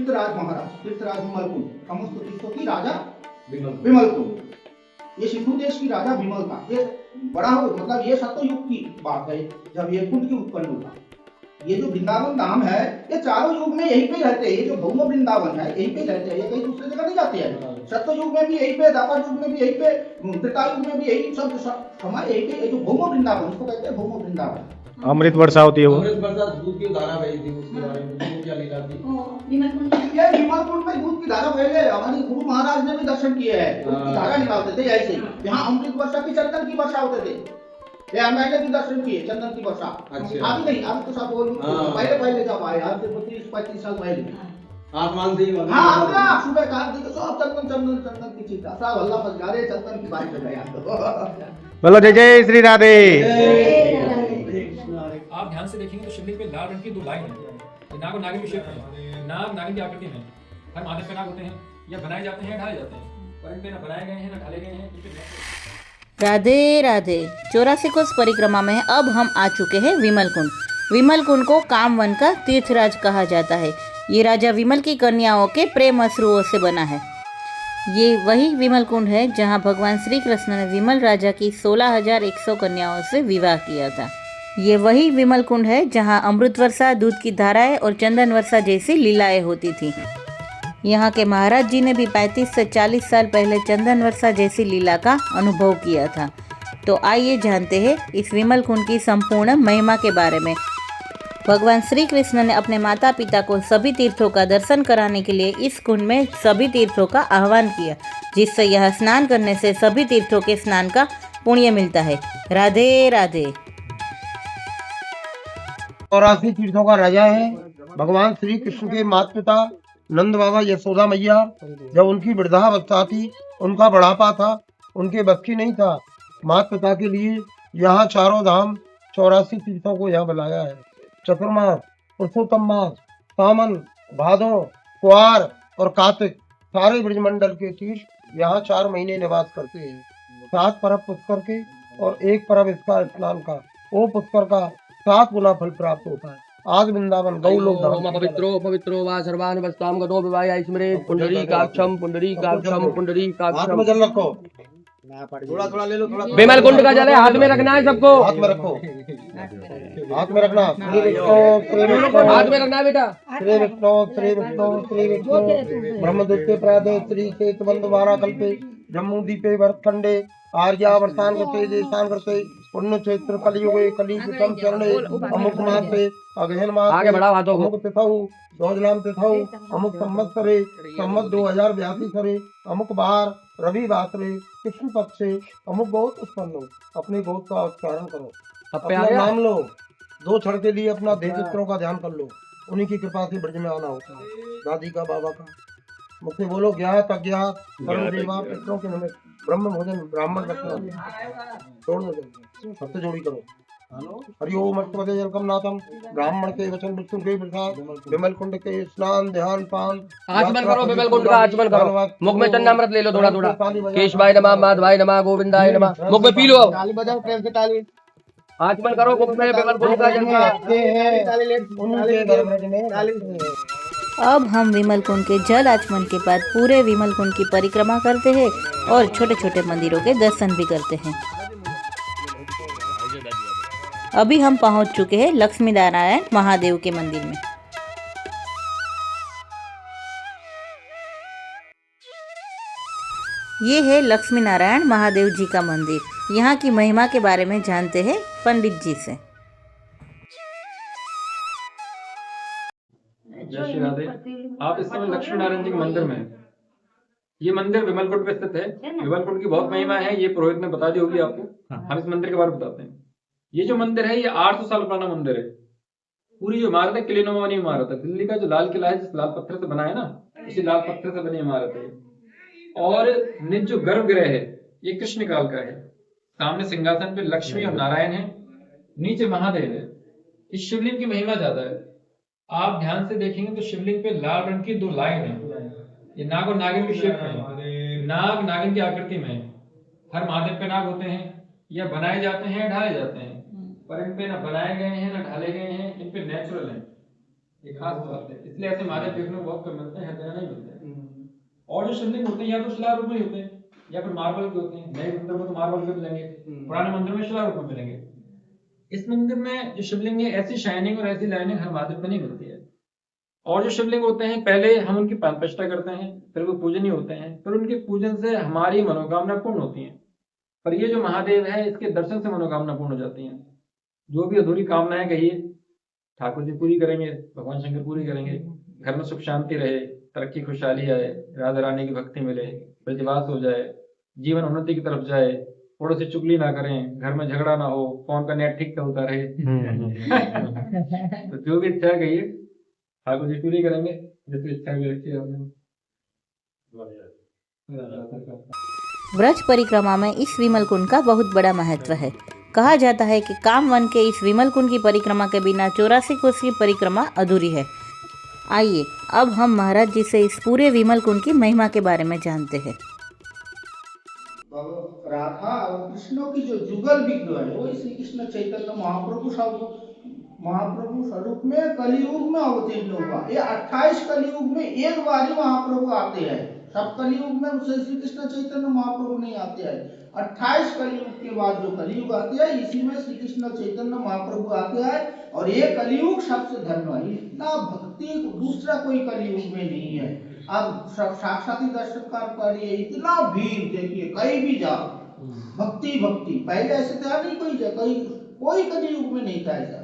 तीर्थराज महाराज, तीर्थराज विमलकुंड, समस्त तीर्थों की राजा विमलकुंड। ये सिंधु देश की राजा विमल था। ये बड़ा हो, मतलब ये सतयुग की बात है जब ये कुंड की उत्पन्न हुआ। ये जो वृंदावन धाम है, ये चारों युग में यहीं पे रहते हैं। ये जो भौम वृंदावन है यहीं पे रहते हैं, ये कहीं दूसरे जगह नहीं जाते हैं। सत्ययुग में भी यहीं पे, द्वापर युग में भी यहीं पे, त्रेता युग में भी यही सब समय यहीं पे। ये जो भौम वृंदावन, इसको कहते हैं भौम वृंदावन। अमृत वर्षा होती है वो, अमृत वर्षा दूध की धारा बही थी, उसके बारे में क्या लीला थी? ये विमलकुंड में दूध की धारा पहले हमारे गुरु महाराज ने भी दर्शन किए हैं। दूध की धारा निकालते थे ऐसे ही। यहाँ अमृत वर्षा की, चंदन की वर्षा होते थे। ये मैंने भी दर्शन किए चंदन की वर्षा। अच्छा। अभी नहीं, अभी तो सब पहले जब आए, आज से 25-35 साल पहले आसमान से ही हाँ, सुबह कहा सब चंदन की चिंता, सब अल्लाह पर जा रहे, चंदन की बात कर रहे। बोलो जय जय श्री राधे। आप ध्यान से देखेंगे तो शिवलिंग पे लाल रंग की 2 लाइन है। नाग और नागिन की शेप है, नाग नागिन की आकृति में। हर माधव पे नाग होते हैं, या बनाए जाते हैं, ढाले जाते हैं, पर इनपे ना बनाए गए हैं ना ढाले गए हैं। राधे राधे। 84 कोस परिक्रमा में अब हम आ चुके हैं विमल कुंड। विमल कुंड को कामवन का तीर्थराज कहा जाता है। ये राजा विमल की कन्याओं के प्रेम अश्रुओं से बना है। ये वही विमल कुंड है जहाँ भगवान श्री कृष्ण ने विमल राजा की 16,100 कन्याओं से विवाह किया था। ये वही विमल कुंड है जहाँ अमृत वर्षा, दूध की धाराएं और चंदन वर्षा जैसी लीलाएं होती थी। यहाँ के महाराज जी ने भी 35 से 40 साल पहले चंदन वर्षा जैसी लीला का अनुभव किया था। तो आइए जानते हैं इस विमल कुंड की संपूर्ण महिमा के बारे में। भगवान श्री कृष्ण ने अपने माता पिता को सभी तीर्थों का दर्शन कराने के लिए इस कुंड में सभी तीर्थों का आह्वान किया, जिससे यह स्नान करने से सभी तीर्थों के स्नान का पुण्य मिलता है। राधे राधे। 84 तीर्थों का राजा है। भगवान श्री कृष्ण के माता पिता नंद बाबा, यशोदा मैया, जब उनकी वृद्धावस्था थी, उनका बुढ़ापा था, उनके बस की नहीं था, माता पिता के लिए यहाँ चारों धाम 84 तीर्थों को यहाँ बुलाया है। चतुर्मास, पुरुषोत्तम मास, सावन, भादो, कुआर और कार्तिक, सारे ब्रजमंडल के तीर्थ यहाँ 4 महीने निवास करते हैं। 7 परब पुष्कर के और 1 परब इसका स्नान का, वो पुष्कर का 7 गुना फल प्राप्त होता है। आज वृंदावन गौलोक धाम पवित्रो वा सर्वान वस्ताम गतो विवाह स्मृत पुंडरीकाक्षम हाथ में जल रखो, थोड़ा ले लो, थोड़ा विमल कुंड का जल है, हाथ में रखना है सबको, हाथ में रखो, हाथ में रखना। हाथ में रखना है बेटा। श्री विष्णु ब्रह्मदूते प्रादे श्री सेतुबंध वारा कल्पे जम्मू दीपे भरतखंडे आर्यावर्तान गते देशान करते पुण्य क्षेत्र कलियुगे कलियुगम चरणे अमुक मासे अगहन मास आगे बढ़ाओ हाथों को। अमुक तिथौ रोजनाम तिथौ अमुक संवत्सरे संवत 2082 सरे अमुक बार रवि वासरे कृष्ण पक्ष से अमुक गोत्र उत्पन्न हो। अपने गोत्र का उच्चारण करो, अपना नाम लो, 2 क्षण के लिए अपना देवपितरों का ध्यान कर लो। उन्हीं की कृपा से ब्रज में आना होता है। दादी का, बाबा का, मुझसे बोलो ज्ञात अज्ञात कर्म देवा पितरों के निमित्त ब्रह्म भोजन ब्राह्मण रखना छोड़ दो, सबसे जोड़ी करो। हरि ओम अष्टपदे जलकम नाथम ब्राह्मण के वचन विष्णु के प्रसाद विमल कुंड के स्नान ध्यान पान आचमन करो, विमल कुंड का आचमन करो। मुख में चन्नामृत ले लो थोड़ा थोड़ा। केशवाय नमः, माधवाय नमः, गोविंदाय नमः। मुख में पी लो, ताली बजाओ, प्रेम से ताली। आचमन करो मुख में विमल कुंड का जल का। अब हम विमल कुंड के जल आचमन के बाद पूरे विमल कुंड की परिक्रमा करते हैं और छोटे छोटे मंदिरों के दर्शन भी करते हैं। अभी हम पहुंच चुके हैं लक्ष्मी नारायण महादेव के मंदिर में। ये है लक्ष्मी नारायण महादेव जी का मंदिर। यहाँ की महिमा के बारे में जानते हैं पंडित जी से। जय श्री राधे। आप इस समय लक्ष्मी नारायण जी के मंदिर में हैं। ये मंदिर विमलकुंड पे स्थित है। विमलकुंड की बहुत महिमा है, ये पुरोहित ने बता दी होगी आपको। हम इस मंदिर के बारे में बताते हैं। ये जो मंदिर है, ये 800 साल पुराना मंदिर है। पूरी जो इमारत है किलेनुमा बनी इमारत है। दिल्ली का जो लाल किला है, जिस लाल पत्थर से बना है ना, उसी लाल पत्थर से बनी इमारत है। और निज जो गर्भगृह है, ये कृष्ण काल का है। सामने सिंहासन पे लक्ष्मी और नारायण है, नीचे महादेव है। इस शिवलिंग की महिमा ज्यादा है। आप ध्यान से देखेंगे तो शिवलिंग पे लाल रंग की 2 लाइन है। ये नाग और नागिन की शेप में, नाग नागिन की आकृति में। हर महादेव पे नाग होते हैं, या बनाए जाते हैं, ढाले जाते हैं, पर इन पे ना बनाए गए हैं ना ढाले गए हैं। इन पे नेचुरल है। ये खास बात है, इसलिए ऐसे महादेव देखने को बहुत कम मिलते हैं, हर जगह नहीं मिलते हैं। और जो शिवलिंग होते हैं या तो शिला रूप में होते हैं या फिर मार्बल के होते हैं। नए मंदिर में तो मार्बल के मिलेंगे, पुराने मंदिर में शिला रूप में मिलेंगे। इस मंदिर में जो शिवलिंग है ऐसी शाइनिंग और ऐसी लाइनिंग हर महादेव में नहीं मिलती है। और जो शिवलिंग होते हैं पहले हम उनकी प्राण प्रतिष्ठा करते हैं, फिर वो पूजनीय होते हैं, फिर उनके पूजन से हमारी मनोकामना पूर्ण होती है। पर ये जो महादेव है इसके दर्शन से मनोकामना पूर्ण हो जाती है। जो भी अधूरी कामनाएं कहिए ठाकुर जी पूरी करेंगे, भगवान शंकर पूरी करेंगे। घर में सुख शांति रहे, तरक्की खुशहाली आए, राधा रानी की भक्ति मिले, ब्रजवास हो जाए, जीवन उन्नति की तरफ जाए, पड़ोसी चुगली ना करें, घर में झगड़ा ना हो, फोन का नेट ठीक चलता रहे। तो जो भी इच्छा कहिए ठाकुर जी पूरी करेंगे, जिसकी इच्छा भी रखी है हमने। ब्रज परिक्रमा में इस विमल कुंड का बहुत बड़ा महत्व है। कहा जाता है कि कामवन के इस विमल कुंड की परिक्रमा के बिना 84 कोस की परिक्रमा अधूरी है। आइए अब हम महाराज जी से इस पूरे विमल कुंड की महिमा के बारे में जानते हैं। राधा और कृष्ण की जो जुगल विग्रह है वो श्री कृष्ण चैतन्य महाप्रभु स्वरूप में कलयुग में अवतीर्ण हुआ। ये 28 कलयुग में एक बार ही महाप्रभु आते हैं, सब कलयुग में श्री कृष्ण चैतन्य महाप्रभु नहीं आते हैं। 28 कलयुग के बाद जो कलयुग आते हैं इसी में श्री कृष्ण चैतन्य महाप्रभु आते हैं। और ये कलयुग सबसे धन्य है, इतना भक्ति दूसरा कोई कलयुग में नहीं है। अब सब साक्षात ही दर्शन कर लिए, इतना भीड़ देखिए, कहीं भी जाओ भक्ति भक्ति। पहले ऐसे था नहीं, कोई कलयुग में नहीं था ऐसा,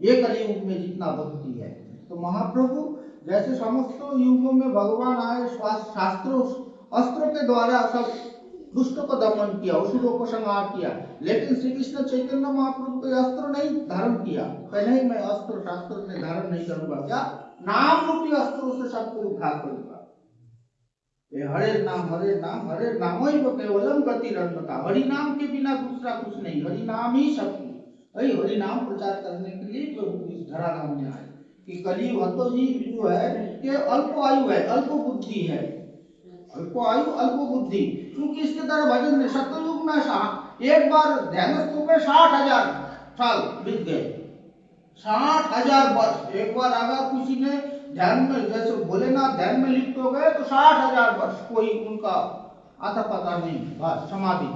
ये कलयुग में जितना भक्ति है। तो महाप्रभु जैसे समस्त युगों में भगवान आए, शास्त्रों अस्त्रों के द्वारा सब दुष्टों को दमन किया, असुरों को संहार किया, लेकिन श्री कृष्ण चैतन्य महाप्रभु को अस्त्र नहीं धारण किया। पहले मैं अस्त्र शास्त्र से धारण नहीं करूंगा, क्या नाम रूपी अस्त्रों से सबको उद्धार करूंगा। हरे नाम वही केवलम गति रंगता। हरि नाम के बिना दूसरा कुछ नहीं, हरि नाम ही सब कुछ। हरि नाम प्रचार करने के लिए प्रभु इस धराधाम में आए कि कलयुग तो ही जो है ये अल्प आयु है, अल्प बुद्धि है, अल्प आयु अल्प बुद्धि। क्योंकि इसके तरह भजन में सतयुग में एक बार ध्यानस्थ में 60,000 साल बीत गए, 60,000 वर्ष। एक बार अगर किसी ने ध्यान में, जैसे भोलेनाथ ध्यान में लिप्त हो गए तो 60,000 वर्ष कोई उनका आता पता नहीं, बस समाधि।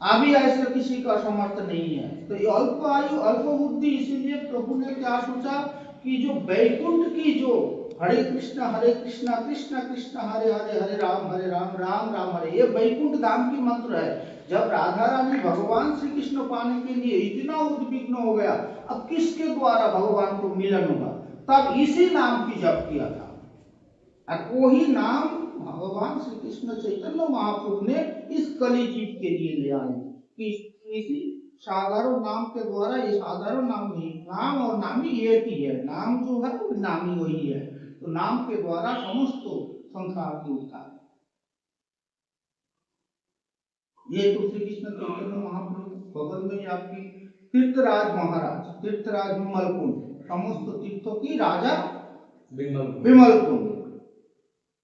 अभी ऐसे किसी का समर्थ नहीं है। तो ये अल्प आयु अल्प बुद्धि, इसीलिए प्रभु ने क्या सोचा कि जो वैकुंठ की जो हरे कृष्ण कृष्ण कृष्ण हरे हरे, हरे राम राम राम हरे, ये वैकुंठ धाम की मंत्र है। जब राधा रानी भगवान श्री कृष्ण पाने के लिए इतना उद्विग्न हो गया, अब किसके द्वारा भगवान को मिलन होगा, तब इसी नाम की जप किया था। और वही नाम भगवान श्री कृष्ण चैतन्य महाप्रभु ने इस कली जीव के लिए ले आए कि इसी साधारण नाम के द्वारा, ये साधारण नाम नहीं, नाम और नामी एक ही है, नाम जो है वो नामी वही है। तो नाम के द्वारा समस्त संसार की उद्धार। ये तो श्री कृष्ण चैतन्य महाप्रभु बगल में आपकी तीर्थराज महाराज, तीर्थराज विमल कुंड, समस्त तीर्थों की राजा विमल कुंड।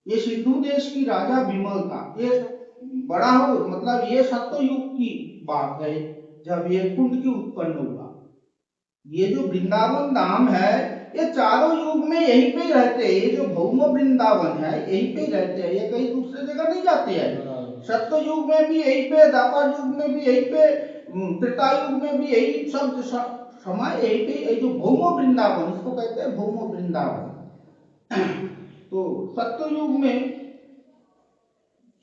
ये सिंधु देश की राजा विमल का ये बड़ा हो, मतलब ये सतयुग की बात है जब ये कुंड की उत्पन्न हुआ। ये जो वृंदावन धाम है ये चारों युग में यहीं पे रहते हैं। ये जो भौम वृंदावन है यहीं पे रहते हैं, ये कहीं दूसरे जगह नहीं जाते हैं। सत्य युग में भी यहीं पे, द्वापर युग में भी यहीं पे, त्रेता युग में भी यही सब समय यहीं पे। ये जो भौम वृंदावन, इसको कहते हैं भौम वृंदावन। तो सत्य युग में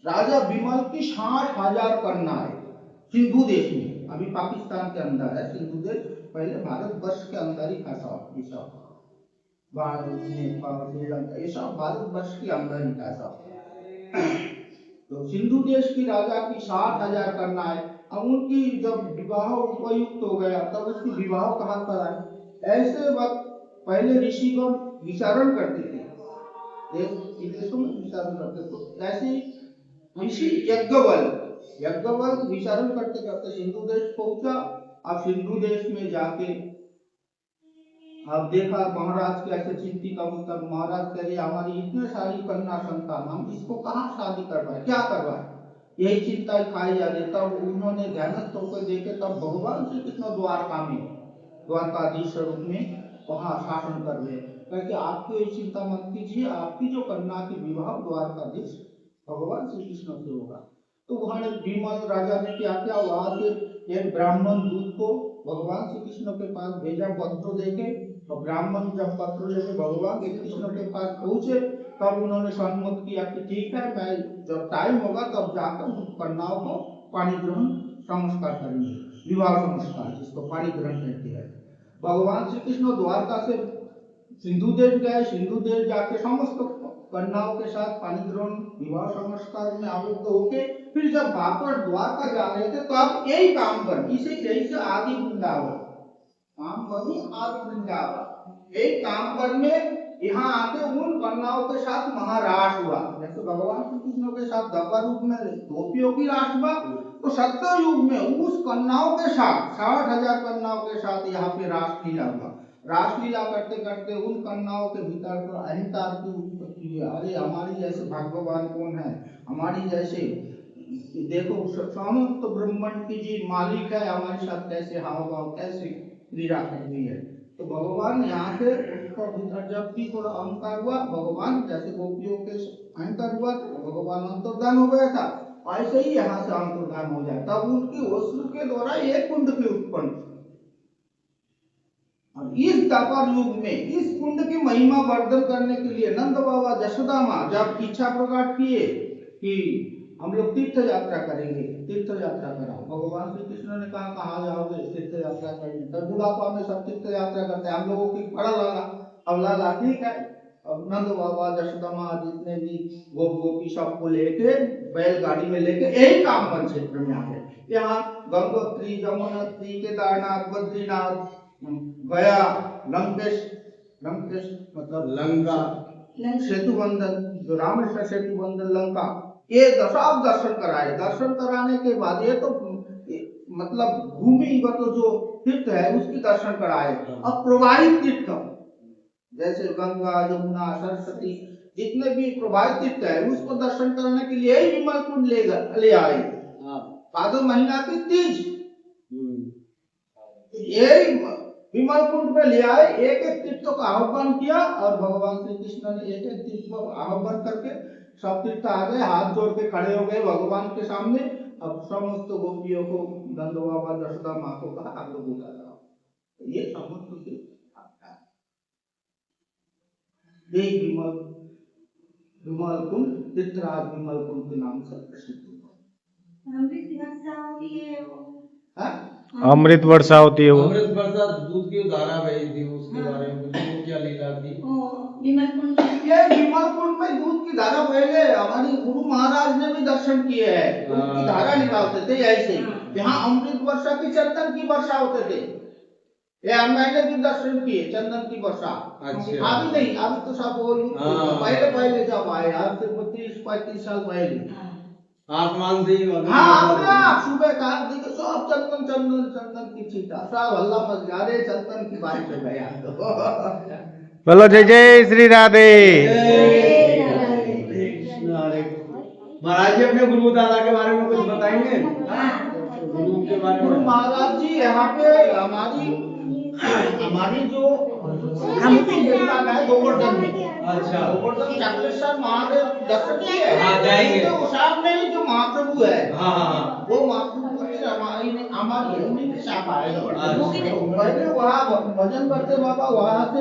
राजा विमल की 60,000 कन्याएं सिंधु देश में, अभी पाकिस्तान के अंदर है सिंधु देश, पहले भारत वर्ष के अंदर ही था सब। ये सब भारत, नेपाल, श्रीलंका, ये सब भारत वर्ष के अंदर ही था सब। तो सिंधु देश की राजा की 60,000 कन्याएं, अब उनकी जब विवाह उपयुक्त हो गया तब उसकी विवाह कहाँ कराए। ऐसे वक्त पहले ऋषिगण विचारण करते थे, देशों में विचारण करते थे। ऐसे ऋषि यज्ञवल विचारण करते करते सिंधु देश पहुंचा। अब सिंधु देश में जाके अब देखा महाराज के ऐसे चिंतित अवस्था, महाराज कह रहे हमारी इतने सारी कन्या संतान, हम इसको कहाँ शादी करवाए, क्या करवाए, यही चिंता खाई जा रही। तब उन्होंने ध्यानस्थ होकर देखे, तब भगवान श्री कृष्ण द्वारका में द्वारकाधीश रूप में वहाँ शासन कर रहे, क्योंकि आपको ये चिंता मत कीजिए, आपकी जो कन्या की विवाह द्वारकाधीश भगवान श्री कृष्ण से होगा। तो वहाँ विमल राजा ने क्या किया, वहां से एक ब्राह्मण दूत को भगवान श्री कृष्ण के पास भेजा पत्र देके। और ब्राह्मण जब पत्र लेके भगवान श्री कृष्ण के पास पहुंचे, तब उन्होंने सम्मत किया कि ठीक है, मैं जब टाइम होगा तब जाकर उन कन्याओं को पानी ग्रहण संस्कार करेंगे, विवाह संस्कार जिसको पानी ग्रहण कहते हैं। भगवान श्री कृष्ण द्वारका से सिंधुदेव गए, सिंधुदेव जाके समस्त कन्याओं के साथ पानी ग्रहण विवाह संस्कार में आबद्ध होके फिर जब वापस द्वारका जा रहे थे, तब यही काम बन, इसे यही से आदि वृंदावन काम बनी, आदि वृंदावन यही काम बन में यहाँ आके उन कन्याओं के साथ महारास हुआ। जैसे भगवान श्री कृष्ण के साथ दवा रूप में गोपियों की रास हुआ, तो सत्य युग में उस कन्याओं के साथ 60,000 कन्याओं के साथ यहाँ पे रासलीला हुआ। रासलीला करते करते उन कन्याओं के भीतर तो अहंकार की उत्पत्ति हुई। अरे हमारी जैसे भगवान कौन है, हमारी जैसे देखो समस्त ब्रह्मांड की जी मालिक है, हमारे साथ कैसे हाव भाव कैसे क्रीड़ा कर रही है। तो भगवान यहाँ से उसका भीतर जब भी थोड़ा अहंकार हुआ, भगवान जैसे गोपियों के अहंकार हुआ तो भगवान अंतर्धान हो गया था, ऐसे ही यहाँ से अंतर्धान हो जाए, तब उनकी वस्तु के द्वारा एक कुंड की उत्पन्न। और इस द्वापर युग में इस कुंड की महिमा वर्धन करने के लिए नंद बाबा जशोदा माँ जब इच्छा प्रकट किए कि हम लोग तीर्थ यात्रा करेंगे, तीर्थ यात्रा करा। भगवान श्री कृष्ण ने कहा कहाँ जाओगे तीर्थ यात्रा करने, तब बुढ़ापा में सब तीर्थ यात्रा करते हैं, हम लोगों की बड़ा लाला। अब लाला ठीक है, अब नंद बाबा जशोदा माँ जितने भी गोप गोपी सबको लेके बैलगाड़ी में लेके यही काम वन क्षेत्र में आ गए। यहाँ गंगोत्री, यमुनोत्री, केदारनाथ, बद्रीनाथ, गया, लंकेश मतलब लंका, सेतु बंधन, जो रामेश्वर सेतु बंधन लंका, ये सब दर्शन कराए। दर्शन कराने के बाद ये तो मतलब भूमिगत जो तीर्थ है उसकी दर्शन कराए। अब प्रवाहित तीर्थ जैसे गंगा, यमुना, सरस्वती जितने भी प्रवाहित तीर्थ है उसको दर्शन करने के लिए विमल कुंड ले आए। भादो महीना की तीज यही विमल कुंड में ले आए, एक एक तीर्थों का आह्वान किया और भगवान श्री कृष्ण ने एक एक तीर्थ को आह्वान करके सब तीर्थ आ गए, हाथ जोड़ के खड़े हो गए भगवान के सामने। अब समस्त गोपियों को नंद बाबा जशोदा माँ को कहा आप लोग उठा जाओ, ये समस्त विमल कुंड तीर्थराज विमल कुंड के नाम से प्रसिद्ध है। अमृत वर्षा होती है वो, अमृत वर्षा दूध की धारा बही थी, उसके बारे में वो क्या लीला थी? ये विमल कुंड में दूध की धारा पहले हमारी गुरु महाराज ने भी दर्शन किए हैं, दूध की धारा निकालते थे ऐसे। यहाँ अमृत वर्षा की चंदन की वर्षा होते थे, ये मैंने भी दर्शन किए चंदन की वर्षा। अच्छा। अभी नहीं, अभी तो सब वो पहले जब आए, आज से 30-35 साल पहले आसमान से ही सुबह का देखो सब चंदन की छीटा सब हल्ला मच गया, अरे चंदन की बारिश हो गया। बोलो जय जय श्री राधे। महाराज जी अपने गुरु दादा के बारे में कुछ बताएंगे? गुरु के बारे में। गुरु महाराज जी यहाँ पे हमारी जो गोवर्धन में, अच्छा, गोवर्धन चक्रेश्वर महादेव दर्शन किए। हाँ, जाएंगे। तो सामने ही जो महाप्रभु है, हाँ, वो महाप्रभु हमारी पहले वहाँ भजन करते बाबा, वहाँ से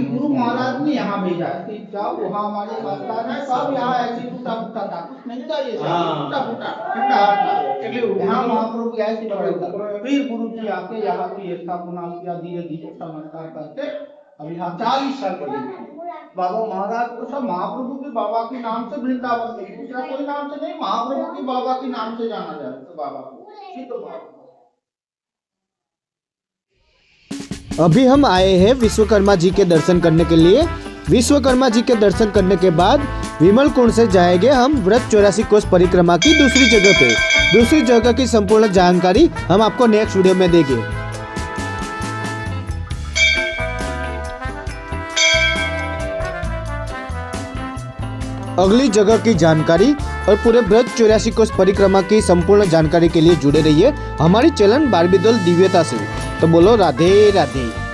गुरु महाराज ने यहाँ भेजा कि जाओ वहाँ हमारे स्थान है, सब यहाँ ऐसे टूटा फूटा था, कुछ नहीं था ये टूटा फूटा, यहाँ महाप्रभु ऐसे पड़े। फिर गुरु जी आके यहाँ की स्थापना किया, धीरे धीरे नमस्कार करते। अब यहाँ 40 साल पहले बाबा महाराज को सब महाप्रभु के बाबा के नाम से वृंदावन में, दूसरा कोई नाम से नहीं, महाप्रभु के बाबा के नाम से जाना जाता बाबा को। अभी हम आए हैं विश्वकर्मा जी के दर्शन करने के लिए। विश्वकर्मा जी के दर्शन करने के बाद विमल कुंड से जाएंगे हम व्रत 84 कोस परिक्रमा की दूसरी जगह पे। दूसरी जगह की संपूर्ण जानकारी हम आपको नेक्स्ट वीडियो में देंगे। अगली जगह की जानकारी और पूरे व्रत 84 कोस परिक्रमा की संपूर्ण जानकारी के लिए जुड़े रहिए हमारी चैनल बारबीदल दिव्यता से। तो बोलो राधे राधे।